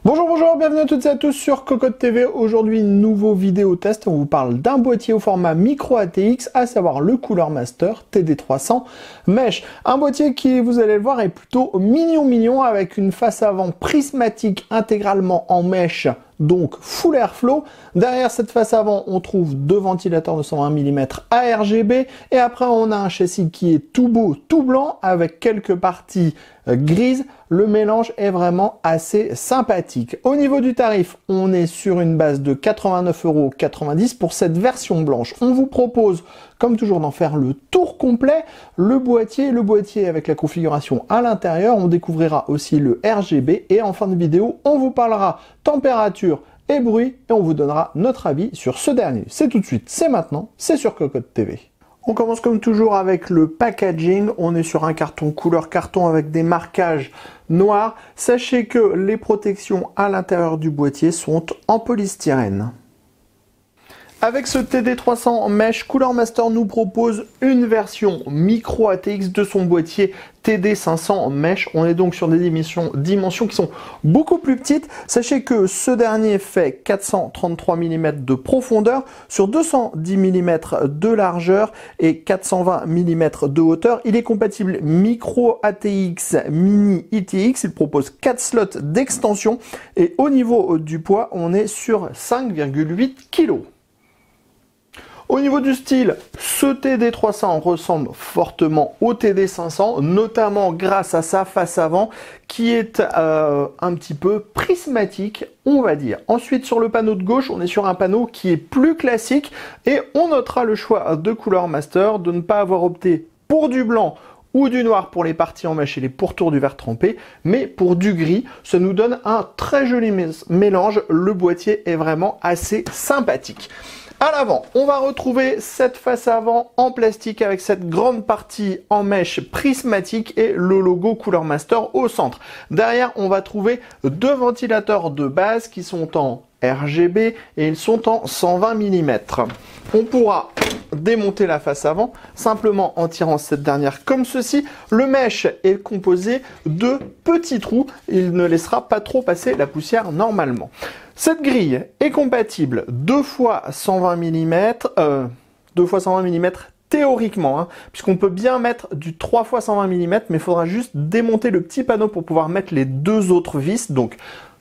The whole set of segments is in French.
Bonjour, bonjour, bienvenue à toutes et à tous sur Cocotte TV. Aujourd'hui, nouveau vidéo test. On vous parle d'un boîtier au format micro ATX, à savoir le Cooler Master TD300 Mesh. Un boîtier qui, vous allez le voir, est plutôt mignon avec une face avant prismatique intégralement en mèche, donc full airflow. Derrière cette face avant, on trouve deux ventilateurs de 120 mm ARGB et après on a un châssis qui est tout beau, tout blanc avec quelques parties grises. Le mélange est vraiment assez sympathique. Au niveau du tarif, on est sur une base de 89,90 € pour cette version blanche. On vous propose, comme toujours, d'en faire le tour complet. Le boîtier avec la configuration à l'intérieur. On découvrira aussi le RGB et en fin de vidéo, on vous parlera température et bruit et on vous donnera notre avis sur ce dernier. C'est tout de suite, c'est maintenant, c'est sur Cocotte TV. On commence comme toujours avec le packaging. On est sur un carton couleur carton avec des marquages noirs. Sachez que les protections à l'intérieur du boîtier sont en polystyrène. Avec ce TD300 Mesh, Cooler Master nous propose une version micro ATX de son boîtier TD500 Mesh. On est donc sur des dimensions qui sont beaucoup plus petites. Sachez que ce dernier fait 433 mm de profondeur sur 210 mm de largeur et 420 mm de hauteur. Il est compatible micro ATX, mini ITX. Il propose 4 slots d'extension et au niveau du poids, on est sur 5,8 kg. Au niveau du style, ce TD300 ressemble fortement au TD500, notamment grâce à sa face avant qui est un petit peu prismatique, on va dire. Ensuite, sur le panneau de gauche, on est sur un panneau qui est plus classique et on notera le choix de Cooler Master de ne pas avoir opté pour du blanc ou du noir pour les parties en mèche et les pourtours du verre trempé, mais pour du gris. Ça nous donne un très joli mélange. Le boîtier est vraiment assez sympathique. À l'avant, on va retrouver cette face avant en plastique avec cette grande partie en mèche prismatique et le logo Cooler Master au centre. Derrière, on va trouver deux ventilateurs de base qui sont en RGB et ils sont en 120 mm. On pourra démonter la face avant simplement en tirant cette dernière comme ceci. Le mesh est composé de petits trous, il ne laissera pas trop passer la poussière normalement. Cette grille est compatible 2 fois 120 mm, théoriquement, puisqu'on peut bien mettre du 3 fois 120 mm, mais il faudra juste démonter le petit panneau pour pouvoir mettre les deux autres vis. Donc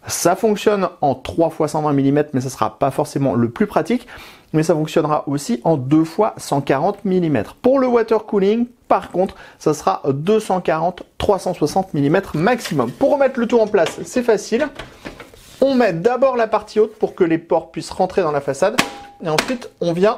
ça fonctionne en 3 fois 120 mm, mais ça ne sera pas forcément le plus pratique. Mais ça fonctionnera aussi en 2 fois 140 mm. Pour le water cooling, par contre, ça sera 240-360 mm maximum. Pour remettre le tout en place, c'est facile. On met d'abord la partie haute pour que les ports puissent rentrer dans la façade. Et ensuite, on vient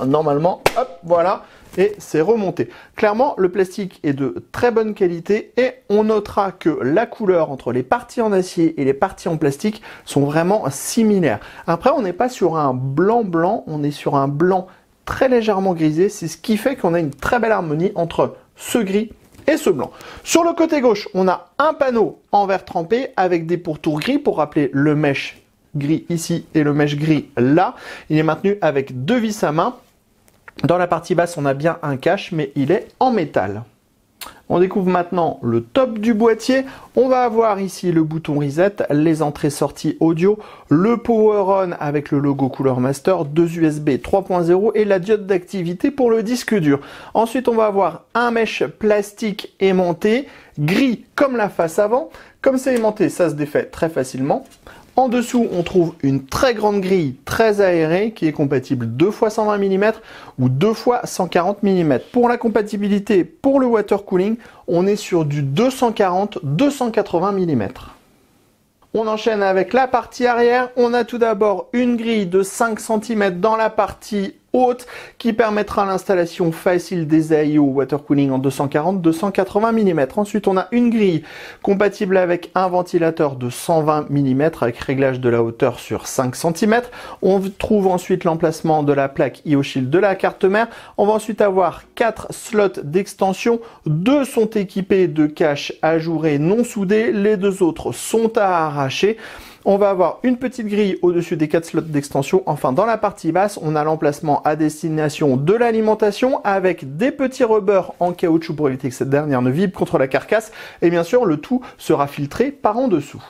normalement, hop, voilà. Et c'est remonté. Clairement, le plastique est de très bonne qualité et on notera que la couleur entre les parties en acier et les parties en plastique sont vraiment similaires. Après, on n'est pas sur un blanc, on est sur un blanc très légèrement grisé. C'est ce qui fait qu'on a une très belle harmonie entre ce gris et ce blanc. Sur le côté gauche, on a un panneau en verre trempé avec des pourtours gris pour rappeler le mesh gris ici et le mesh gris là. Il est maintenu avec deux vis à main. Dans la partie basse, on a bien un cache, mais il est en métal. On découvre maintenant le top du boîtier. On va avoir ici le bouton reset, les entrées-sorties audio, le power on avec le logo Cooler Master, deux USB 3.0 et la diode d'activité pour le disque dur. Ensuite, on va avoir un mesh plastique aimanté, gris comme la face avant. Comme c'est aimanté, ça se défait très facilement. En dessous, on trouve une très grande grille très aérée qui est compatible 2 fois 120 mm ou 2 fois 140 mm. Pour la compatibilité pour le water cooling, on est sur du 240-280 mm. On enchaîne avec la partie arrière. On a tout d'abord une grille de 5 cm dans la partie haute qui permettra l'installation facile des AIO water cooling en 240-280 mm. Ensuite, on a une grille compatible avec un ventilateur de 120 mm avec réglage de la hauteur sur 5 cm. On trouve ensuite l'emplacement de la plaque IO-Shield de la carte mère. On va ensuite avoir 4 slots d'extension. 2 sont équipés de caches ajourées non soudées. Les deux autres sont à arracher. On va avoir une petite grille au-dessus des 4 slots d'extension. Enfin, dans la partie basse, on a l'emplacement à destination de l'alimentation avec des petits rubbers en caoutchouc pour éviter que cette dernière ne vibre contre la carcasse. Et bien sûr, le tout sera filtré par en dessous.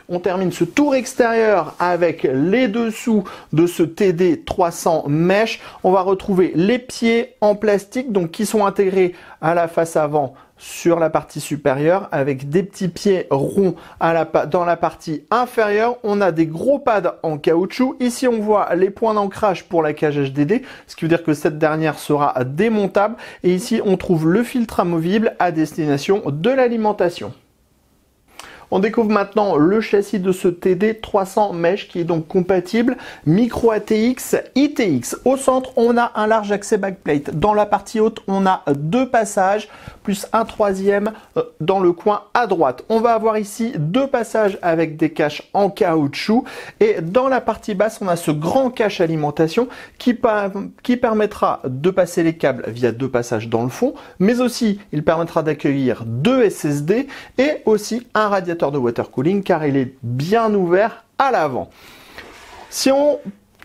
On termine ce tour extérieur avec les dessous de ce TD300 Mesh. On va retrouver les pieds en plastique donc qui sont intégrés à la face avant sur la partie supérieure avec des petits pieds ronds dans la partie inférieure. On a des gros pads en caoutchouc. Ici, on voit les points d'ancrage pour la cage HDD, ce qui veut dire que cette dernière sera démontable. Et ici, on trouve le filtre amovible à destination de l'alimentation. On découvre maintenant le châssis de ce TD300 Mesh qui est donc compatible micro ATX, ITX. Au centre, on a un large accès backplate. Dans la partie haute, on a 2 passages plus un troisième dans le coin à droite. On va avoir ici 2 passages avec des caches en caoutchouc et dans la partie basse, on a ce grand cache alimentation qui permettra de passer les câbles via 2 passages dans le fond, mais aussi il permettra d'accueillir 2 SSD et aussi un radiateur de water cooling car il est bien ouvert à l'avant. Si on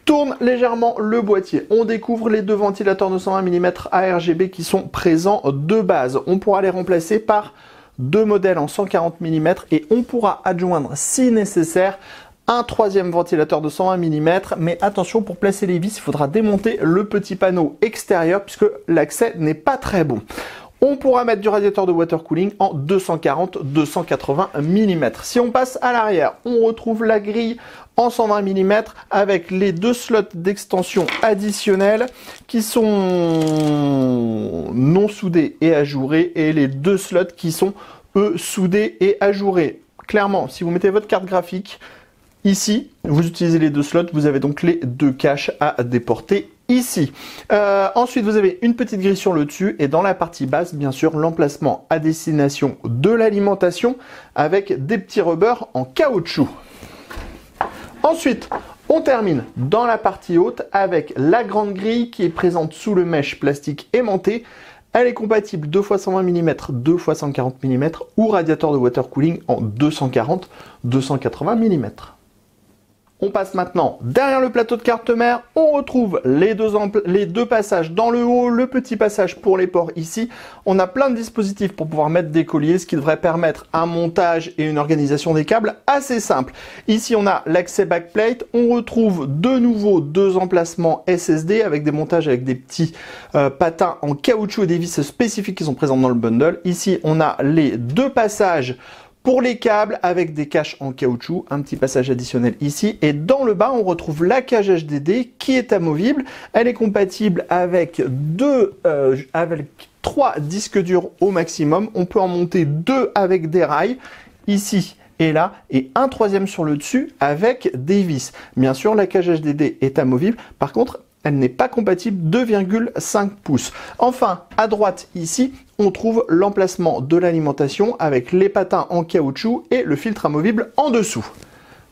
tourne légèrement le boîtier, on découvre les 2 ventilateurs de 120 mm ARGB qui sont présents de base. On pourra les remplacer par 2 modèles en 140 mm et on pourra adjoindre si nécessaire un 3e ventilateur de 120 mm, mais attention, pour placer les vis, il faudra démonter le petit panneau extérieur puisque l'accès n'est pas très bon. On pourra mettre du radiateur de water cooling en 240-280 mm. Si on passe à l'arrière, on retrouve la grille en 120 mm avec les 2 slots d'extension additionnels qui sont non soudés et ajourés et les 2 slots qui sont eux soudés et ajourés. Clairement, si vous mettez votre carte graphique ici, vous utilisez les 2 slots, vous avez donc les 2 caches à déporter ici. Ensuite, vous avez une petite grille sur le dessus et dans la partie basse, bien sûr, l'emplacement à destination de l'alimentation avec des petits rubbers en caoutchouc. Ensuite, on termine dans la partie haute avec la grande grille qui est présente sous le mesh plastique aimanté. Elle est compatible 2x120 mm, 2x140 mm ou radiateur de water cooling en 240-280 mm. On passe maintenant derrière le plateau de carte mère, on retrouve les deux passages dans le haut, le petit passage pour les ports ici. On a plein de dispositifs pour pouvoir mettre des colliers, ce qui devrait permettre un montage et une organisation des câbles assez simple. Ici, on a l'accès backplate, on retrouve de nouveau 2 emplacements SSD avec des montages avec des petits patins en caoutchouc et des vis spécifiques qui sont présentes dans le bundle. Ici, on a les 2 passages pour les câbles avec des caches en caoutchouc, un petit passage additionnel ici. Et dans le bas, on retrouve la cage HDD qui est amovible. Elle est compatible avec 3 disques durs au maximum. On peut en monter 2 avec des rails ici et là, et un 3e sur le dessus avec des vis. Bien sûr, la cage HDD est amovible. Par contre, elle n'est pas compatible 2,5 pouces. Enfin, à droite ici, on trouve l'emplacement de l'alimentation avec les patins en caoutchouc et le filtre amovible en dessous.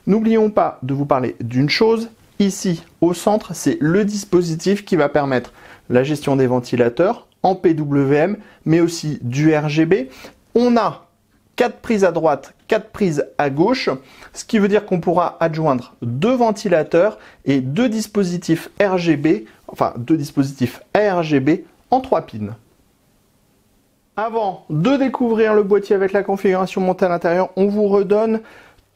N'oublions pas de vous parler d'une chose. Ici, au centre, c'est le dispositif qui va permettre la gestion des ventilateurs en PWM, mais aussi du RGB. On a 4 prises à droite, 4 prises à gauche, ce qui veut dire qu'on pourra adjoindre 2 ventilateurs et 2 dispositifs RGB, enfin 2 dispositifs ARGB en 3 pins. Avant de découvrir le boîtier avec la configuration montée à l'intérieur, on vous redonne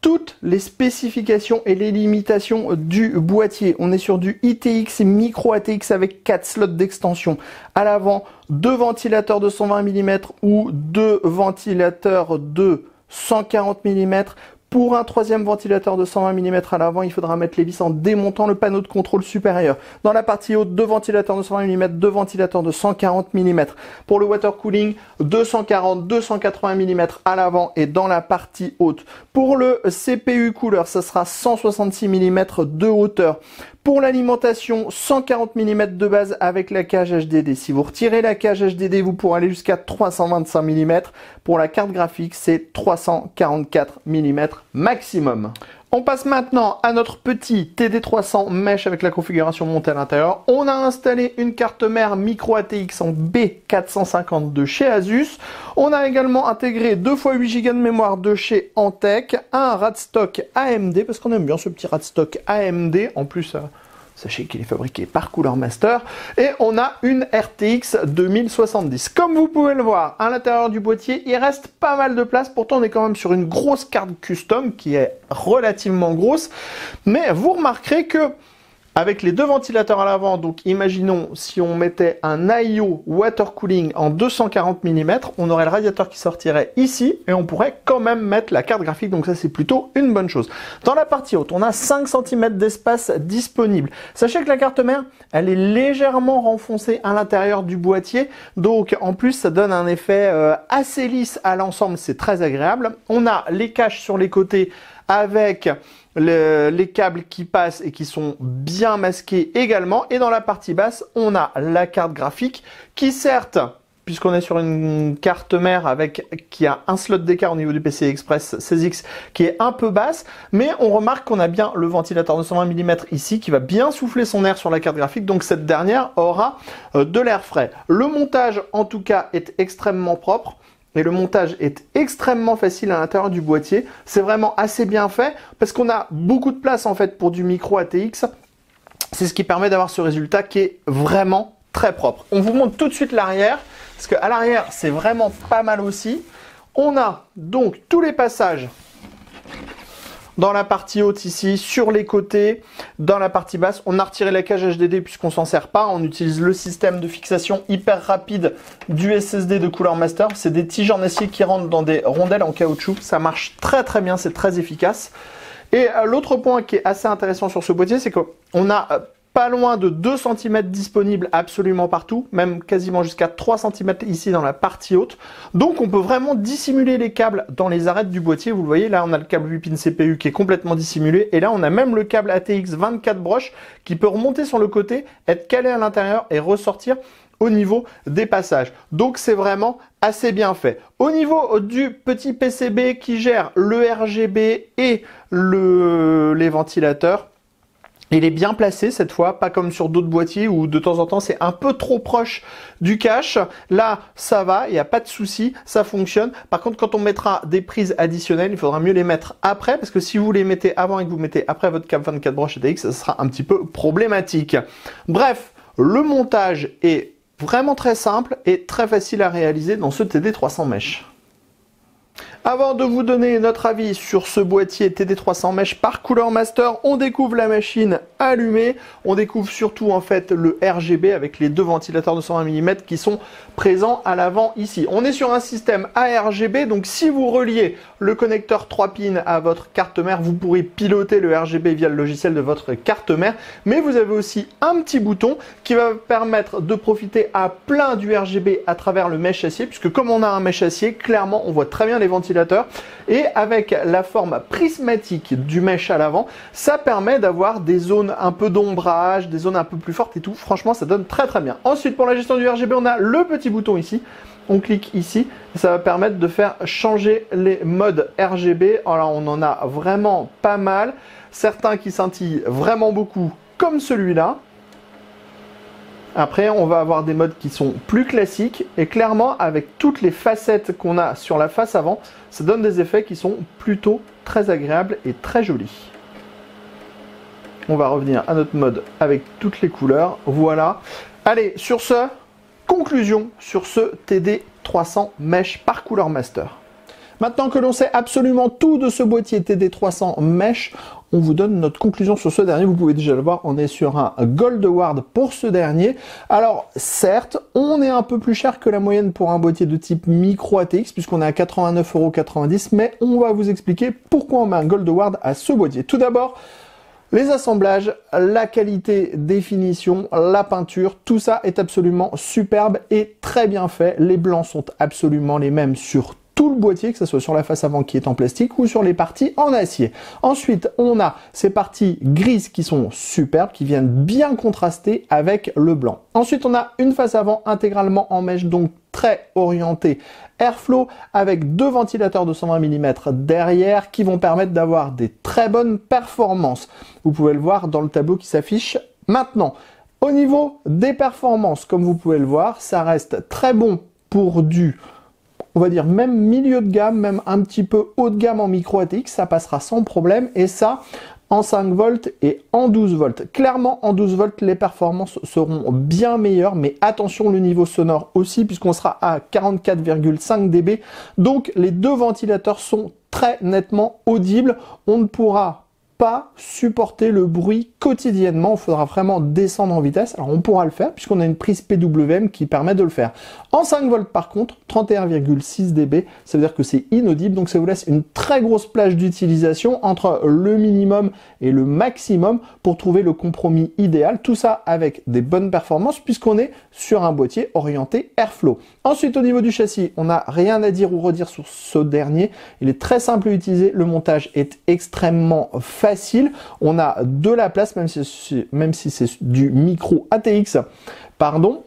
toutes les spécifications et les limitations du boîtier. On est sur du ITX micro ATX avec 4 slots d'extension. À l'avant, 2 ventilateurs de 120 mm ou 2 ventilateurs de 140 mm. Pour un 3e ventilateur de 120 mm à l'avant, il faudra mettre les vis en démontant le panneau de contrôle supérieur. Dans la partie haute, 2 ventilateurs de 120 mm, 2 ventilateurs de 140 mm. Pour le water cooling, 240-280 mm à l'avant et dans la partie haute. Pour le CPU cooler, ça sera 166 mm de hauteur. Pour l'alimentation, 140 mm de base avec la cage HDD. Si vous retirez la cage HDD, vous pourrez aller jusqu'à 325 mm. Pour la carte graphique, c'est 344 mm maximum. On passe maintenant à notre petit TD300 Mesh avec la configuration montée à l'intérieur. On a installé une carte mère micro ATX en B450 de chez Asus. On a également intégré 2 x 8 Go de mémoire de chez Antec, un RAD stock AMD, parce qu'on aime bien ce petit RAD stock AMD. En plus, sachez qu'il est fabriqué par Cooler Master. Et on a une RTX 2070. Comme vous pouvez le voir, à l'intérieur du boîtier, il reste pas mal de place. Pourtant, on est quand même sur une grosse carte custom qui est relativement grosse. Mais vous remarquerez que avec les 2 ventilateurs à l'avant, donc imaginons si on mettait un IO water cooling en 240 mm, on aurait le radiateur qui sortirait ici et on pourrait quand même mettre la carte graphique, donc ça c'est plutôt une bonne chose. Dans la partie haute, on a 5 cm d'espace disponible. Sachez que la carte mère, elle est légèrement renfoncée à l'intérieur du boîtier, donc en plus ça donne un effet assez lisse à l'ensemble, c'est très agréable. On a les caches sur les côtés avec les câbles qui passent et qui sont bien masqués également. Et dans la partie basse, on a la carte graphique qui certes, puisqu'on est sur une carte mère qui a un slot d'écart au niveau du PCI Express 16X qui est un peu basse, mais on remarque qu'on a bien le ventilateur de 120 mm ici qui va bien souffler son air sur la carte graphique, donc cette dernière aura de l'air frais. Le montage en tout cas est extrêmement propre. Et le montage est extrêmement facile à l'intérieur du boîtier. C'est vraiment assez bien fait parce qu'on a beaucoup de place en fait pour du micro ATX. C'est ce qui permet d'avoir ce résultat qui est vraiment très propre. On vous montre tout de suite l'arrière parce qu'à l'arrière, c'est vraiment pas mal aussi. On a donc tous les passages dans la partie haute ici, sur les côtés, dans la partie basse. On a retiré la cage HDD puisqu'on s'en sert pas. On utilise le système de fixation hyper rapide du SSD de Cooler Master. C'est des tiges en acier qui rentrent dans des rondelles en caoutchouc. Ça marche très très bien, c'est très efficace. Et l'autre point qui est assez intéressant sur ce boîtier, c'est qu'on a pas loin de 2 cm disponibles absolument partout, même quasiment jusqu'à 3 cm ici dans la partie haute. Donc on peut vraiment dissimuler les câbles dans les arêtes du boîtier. Vous le voyez, là on a le câble 8 pins CPU qui est complètement dissimulé. Et là on a même le câble ATX 24 broches qui peut remonter sur le côté, être calé à l'intérieur et ressortir au niveau des passages. Donc c'est vraiment assez bien fait. Au niveau du petit PCB qui gère le RGB et les ventilateurs, il est bien placé cette fois, pas comme sur d'autres boîtiers où de temps en temps c'est un peu trop proche du cache. Là, ça va, il n'y a pas de souci, ça fonctionne. Par contre, quand on mettra des prises additionnelles, il faudra mieux les mettre après parce que si vous les mettez avant et que vous mettez après votre câble 24 broches ATX, ça sera un petit peu problématique. Bref, le montage est vraiment très simple et très facile à réaliser dans ce TD300 Mesh. Avant de vous donner notre avis sur ce boîtier TD300 Mesh par Cooler Master, on découvre la machine allumée, on découvre surtout en fait le RGB avec les 2 ventilateurs de 120 mm qui sont présents à l'avant ici. On est sur un système ARGB, donc si vous reliez le connecteur 3 pins à votre carte mère, vous pourrez piloter le RGB via le logiciel de votre carte mère, mais vous avez aussi un petit bouton qui va permettre de profiter à plein du RGB à travers le mesh acier, puisque comme on a un mesh acier, clairement on voit très bien les ventilateurs. Et avec la forme prismatique du mesh à l'avant, ça permet d'avoir des zones un peu d'ombrage, des zones un peu plus fortes et tout. Franchement, ça donne très très bien. Ensuite, pour la gestion du RGB, on a le petit bouton ici. On clique ici, ça va permettre de faire changer les modes RGB. Alors, on en a vraiment pas mal. Certains qui scintillent vraiment beaucoup, comme celui-là. Après, on va avoir des modes qui sont plus classiques et clairement, avec toutes les facettes qu'on a sur la face avant, ça donne des effets qui sont plutôt très agréables et très jolis. On va revenir à notre mode avec toutes les couleurs. Voilà. Allez, sur ce, conclusion sur ce TD300 Mesh par Cooler Master. Maintenant que l'on sait absolument tout de ce boîtier TD300 Mesh, on vous donne notre conclusion sur ce dernier. Vous pouvez déjà le voir, on est sur un Gold Award pour ce dernier. Alors certes, on est un peu plus cher que la moyenne pour un boîtier de type micro ATX, puisqu'on est à 89,90 €, mais on va vous expliquer pourquoi on met un Gold Award à ce boîtier. Tout d'abord, les assemblages, la qualité des finitions, la peinture, tout ça est absolument superbe et très bien fait. Les blancs sont absolument les mêmes sur tout le le boîtier, que ce soit sur la face avant qui est en plastique ou sur les parties en acier. Ensuite, on a ces parties grises qui sont superbes, qui viennent bien contraster avec le blanc. Ensuite, on a une face avant intégralement en mèche, donc très orientée Airflow, avec deux ventilateurs de 120 mm derrière qui vont permettre d'avoir des très bonnes performances. Vous pouvez le voir dans le tableau qui s'affiche maintenant. Au niveau des performances, comme vous pouvez le voir, ça reste très bon pour du, on va dire même milieu de gamme, même un petit peu haut de gamme en micro ATX, ça passera sans problème, et ça en 5 volts et en 12 volts. Clairement, en 12 volts, les performances seront bien meilleures, mais attention, le niveau sonore aussi, puisqu'on sera à 44,5 dB. Donc, les deux ventilateurs sont très nettement audibles. On ne pourra pas supporter le bruit quotidiennement, il faudra vraiment descendre en vitesse. Alors on pourra le faire puisqu'on a une prise PWM qui permet de le faire. En 5 volts par contre, 31,6 dB, ça veut dire que c'est inaudible, donc ça vous laisse une très grosse plage d'utilisation entre le minimum et le maximum pour trouver le compromis idéal. Tout ça avec des bonnes performances puisqu'on est sur un boîtier orienté Airflow. Ensuite, au niveau du châssis, on n'a rien à dire ou redire sur ce dernier. Il est très simple à utiliser, le montage est extrêmement facile. On a de la place, même si c'est du micro ATX, pardon.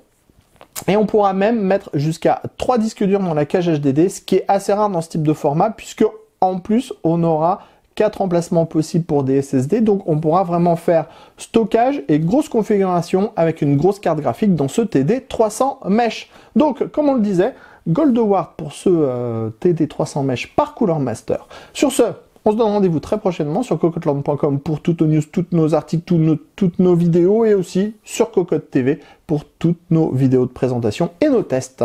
Et on pourra même mettre jusqu'à 3 disques durs dans la cage HDD, ce qui est assez rare dans ce type de format, puisque en plus, on aura 4 emplacements possibles pour des SSD, donc on pourra vraiment faire stockage et grosse configuration avec une grosse carte graphique dans ce TD300 Mesh. Donc, comme on le disait, Gold Award pour ce TD300 Mesh par Cooler Master. Sur ce, on se donne rendez-vous très prochainement sur cocoteland.com pour toutes nos news, toutes nos articles, toutes nos vidéos, et aussi sur Cocotte TV pour toutes nos vidéos de présentation et nos tests.